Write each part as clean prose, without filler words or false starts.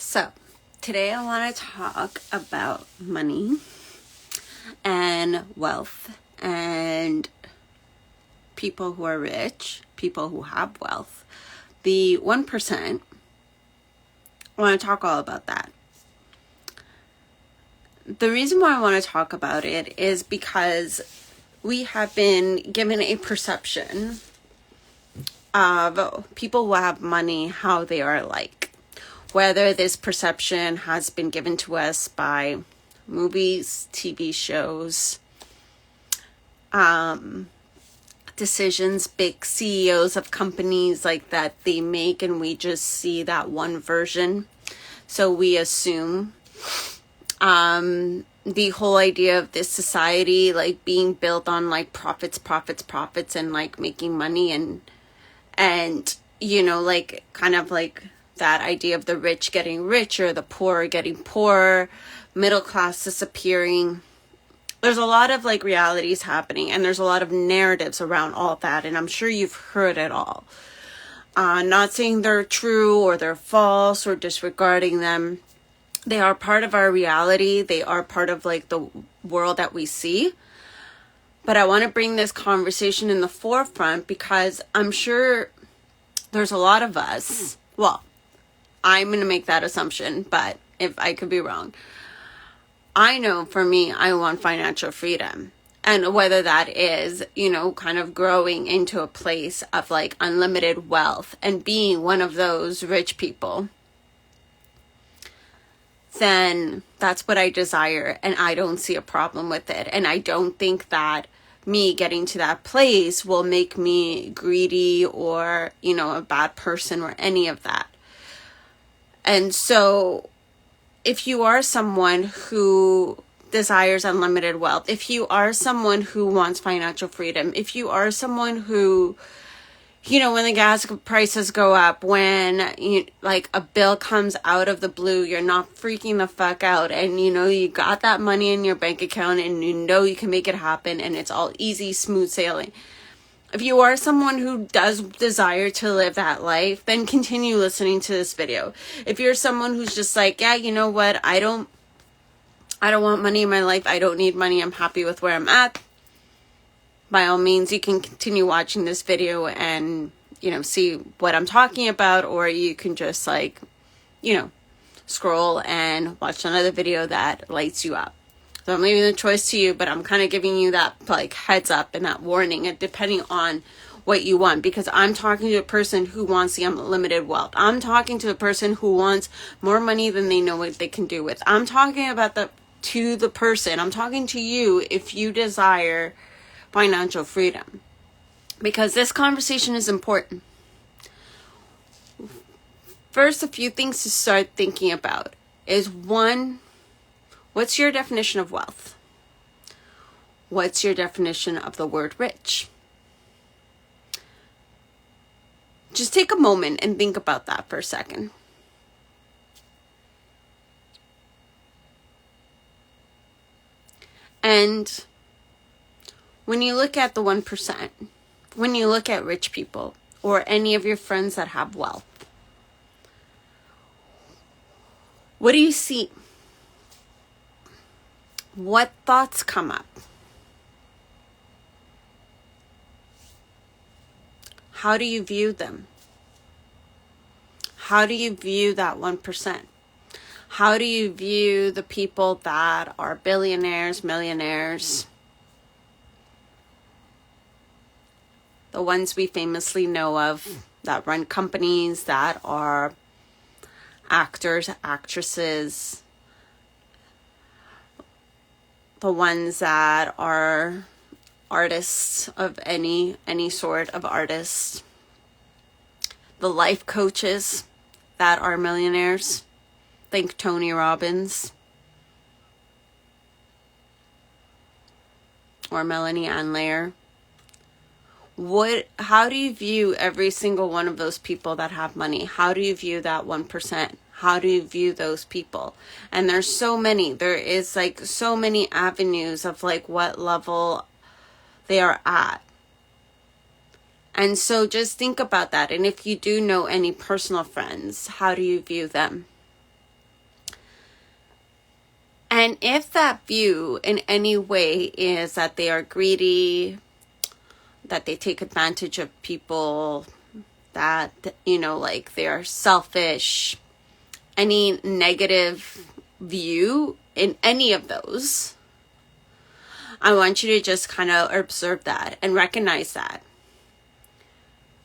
So, today I want to talk about money and wealth and people who are rich, people who have wealth. The 1%, I want to talk all about that. The reason why I want to talk about it is because we have been given a perception of people who have money, how they are like. Whether this perception has been given to us by movies, TV shows, decisions, big CEOs of companies like that they make, and we just see that one version. So we assume the whole idea of this society like being built on like profits and like making money and you know, like kind of like that idea of the rich getting richer, the poor getting poorer, middle class disappearing. There's a lot of like realities happening, and there's a lot of narratives around all that, and I'm sure you've heard it all. Not saying they're true or they're false or disregarding them. They are part of our reality. They are part of like the world that we see. But I want to bring this conversation in the forefront because I'm sure there's a lot of us, well, I'm going to make that assumption, but if I could be wrong, I know for me, I want financial freedom. And whether that is, you know, kind of growing into a place of like unlimited wealth and being one of those rich people, then that's what I desire. And I don't see a problem with it. And I don't think that me getting to that place will make me greedy or, you know, a bad person or any of that. And so if you are someone who desires unlimited wealth, if you are someone who wants financial freedom, if you are someone who, you know, when the gas prices go up, when you, like a bill comes out of the blue, you're not freaking the fuck out, and you know you got that money in your bank account and you know you can make it happen and it's all easy, smooth sailing. If you are someone who does desire to live that life, then continue listening to this video. If you're someone who's just like, yeah, you know what, I don't want money in my life, I don't need money, I'm happy with where I'm at, by all means, you can continue watching this video and, you know, see what I'm talking about, or you can just like, you know, scroll and watch another video that lights you up. So I'm leaving the choice to you, but I'm kind of giving you that like heads up and that warning, and depending on what you want, because I'm talking to a person who wants the unlimited wealth. I'm talking to a person who wants more money than they know what they can do with. I'm talking about the person. I'm talking to you if you desire financial freedom, because this conversation is important. First, a few things to start thinking about is, one, what's your definition of wealth? What's your definition of the word rich? Just take a moment and think about that for a second. And when you look at the 1%, when you look at rich people or any of your friends that have wealth, what do you see? What thoughts come up? How do you view them? How do you view that 1%? How do you view the people that are billionaires, millionaires? The ones we famously know of that run companies, that are actors, actresses, the ones that are artists of any sort of artist, the life coaches that are millionaires. Think Tony Robbins or Melanie Ann-Layer. How do you view every single one of those people that have money? How do you view that 1%? How do you view those people? And there's so many. There is like so many avenues of like what level they are at. And so just think about that. And if you do know any personal friends, how do you view them? And if that view in any way is that they are greedy, that they take advantage of people, that, you know, like they're selfish, any negative view in any of those, I want you to just kind of observe that and recognize that.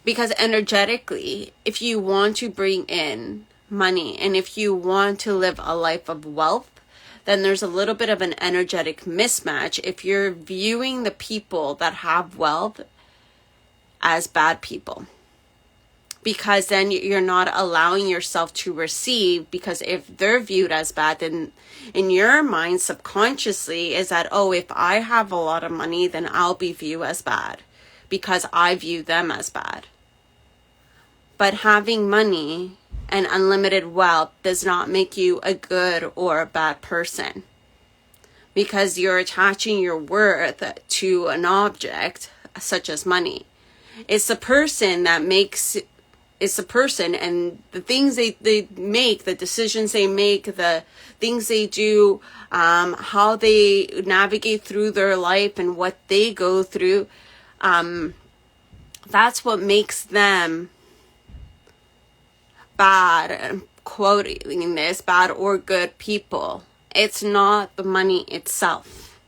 Because energetically, if you want to bring in money and if you want to live a life of wealth, then there's a little bit of an energetic mismatch if you're viewing the people that have wealth as bad people. Because then you're not allowing yourself to receive, because if they're viewed as bad, then in your mind subconsciously is that, oh, if I have a lot of money, then I'll be viewed as bad because I view them as bad. But having money and unlimited wealth does not make you a good or a bad person, because you're attaching your worth to an object such as money. It's the person that makes, it's the person and the things they make, the decisions they make, the things they do, how they navigate through their life and what they go through. That's what makes them bad, and quoting this, bad or good people. It's not the money itself.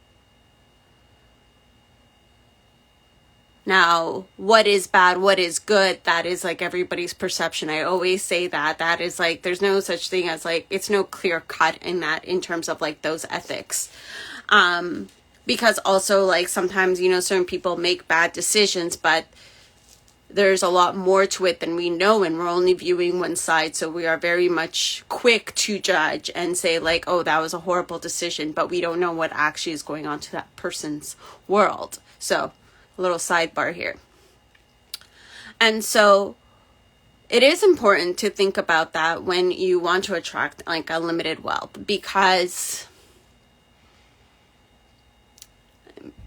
Now, what is bad, what is good, that is like everybody's perception. I always say that. That is like, there's no such thing as like, it's no clear cut in that, in terms of like those ethics. Because also like sometimes, you know, certain people make bad decisions, but there's a lot more to it than we know, and we're only viewing one side. So we are very much quick to judge and say like, oh, that was a horrible decision, but we don't know what actually is going on to that person's world. So a little sidebar here. And so it is important to think about that when you want to attract like unlimited wealth, because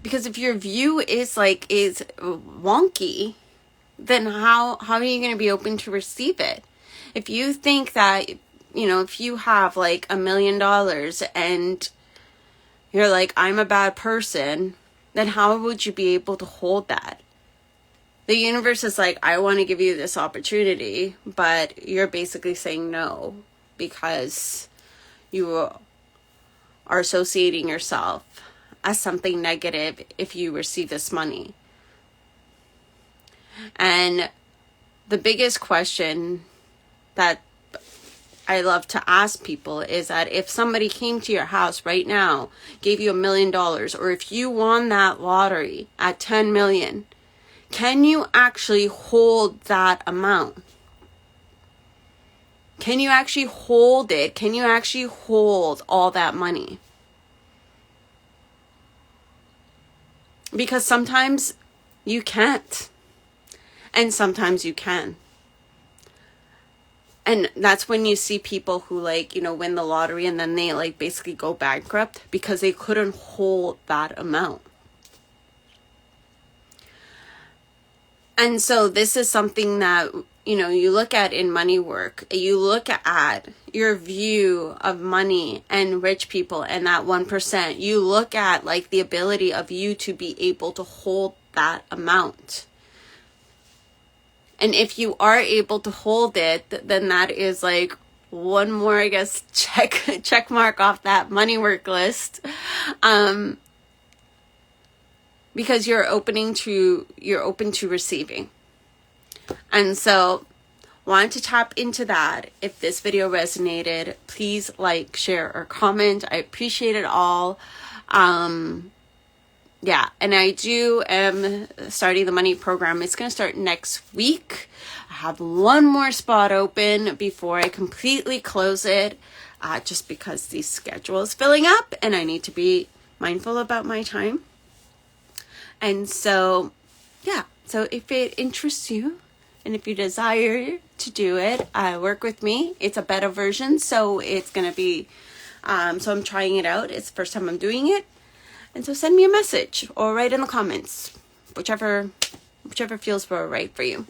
if your view is wonky, then how are you going to be open to receive it? If you think that, you know, if you have like $1 million and you're like, I'm a bad person, then how would you be able to hold that? The universe is like, I want to give you this opportunity, but you're basically saying no because you are associating yourself as something negative if you receive this money. And the biggest question that I love to ask people is that if somebody came to your house right now, gave you $1 million, or if you won that lottery at 10 million, can you actually hold that amount? Can you actually hold it? Can you actually hold all that money? Because sometimes you can't. And sometimes you can. And that's when you see people who like, you know, win the lottery and then they like basically go bankrupt because they couldn't hold that amount. And so this is something that, you know, you look at in money work. You look at your view of money and rich people and that 1%. You look at like the ability of you to be able to hold that amount. And if you are able to hold it, then that is like one more, I guess, check mark off that money work list. Because you're open to receiving. And so wanted to tap into that. If this video resonated, please like, share, or comment. I appreciate it all. Yeah, and I am starting the money program. It's going to start next week. I have one more spot open before I completely close it, just because the schedule is filling up and I need to be mindful about my time. And so, yeah, so if it interests you and if you desire to do it, work with me. It's a beta version, so it's going to be, so I'm trying it out. It's the first time I'm doing it. And so send me a message or write in the comments, whichever feels right for you.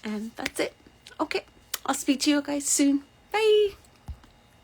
And that's it. Okay, I'll speak to you guys soon. Bye.